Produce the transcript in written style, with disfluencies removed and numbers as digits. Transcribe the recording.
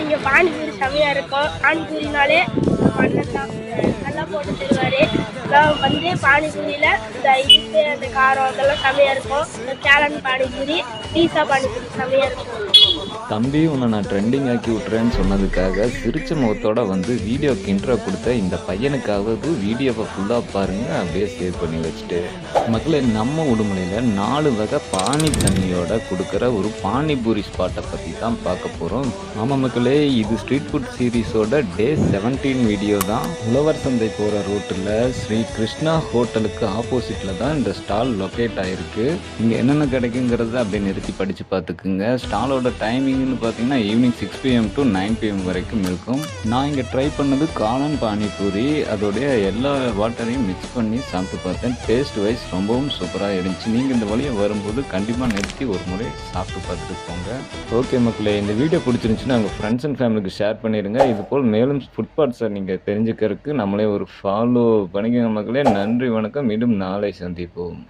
இங்கே பானிபூரி செமையாக இருக்கும். பானிபூரினாலே அண்ணன் தான் நல்லா போட்டு தருவார். நான் வந்து பானிபூரியில் இந்த இனிப்பு அந்த காரம் அதெல்லாம் செமையாக இருக்கும். இந்த கேரன் பானிபூரி, பீஸா பானிபூரி செமையாக இருக்கும். தம்பி உன்னை நான் ட்ரெண்டிங் ஆக்கி விட்டுறேன்னு சொன்னதுக்காக சிரிச்ச முகத்தோட வந்து வீடியோக்கு இன்ட்ரோ கொடுத்த இந்த பையனுக்காவது வீடியோவை ஃபுல்லாக பாருங்க, அப்படியே சேவ் பண்ணி வச்சுட்டு. மக்களே, நம்ம உடுமலையில் 4 வகை பானி தண்ணியோட கொடுக்குற ஒரு பானிபூரி ஸ்பாட்டை பற்றி தான் பார்க்க போகிறோம். ஆமாம் மக்களே, இது ஸ்ட்ரீட் ஃபுட் சீரீஸோட டே 17 வீடியோ தான். உழவர் சந்தை போகிற ரோட்டில் ஸ்ரீ கிருஷ்ணா ஹோட்டலுக்கு ஆப்போசிட்டில் தான் இந்த ஸ்டால் லொக்கேட் ஆகிருக்கு. இங்கே என்னென்ன கிடைக்குங்கிறத அப்படியே நிறுத்தி படித்து பார்த்துக்குங்க. ஸ்டாலோட டைமிங்னு பார்த்தீங்கன்னா ஈவினிங் 6 PM to 9 PM வரைக்கும் இருக்கும். நான் இங்கே ட்ரை பண்ணது காளான் பானிபூரி. அதோடைய எல்லா வாட்டரையும் மிக்ஸ் பண்ணி சாப்பிட்டு பார்த்தேன். டேஸ்ட் வைஸ் ரொம்பவும் சூப்பராக இருந்துச்சு. நீங்கள் இந்த வழியை வரும்போது கண்டிப்பாக நிறுத்தி ஒரு முறை சாப்பிட்டு பார்த்துட்டு போங்க. ஓகே மக்களே, இந்த வீடியோ பிடிச்சிருந்துச்சுன்னா உங்கள் ஃப்ரெண்ட்ஸ் அண்ட் ஃபேமிலிக்கு ஷேர் பண்ணிடுங்க. இதுபோல் மேலும் ஃபுட் பார்ட்ஸை நீங்கள் தெரிஞ்சுக்கிறதுக்கு நம்மளே ஒரு ஃபாலோ பண்ணிக்கோங்க மக்களே. நன்றி, வணக்கம். மீண்டும் நாளை சந்திப்போம்.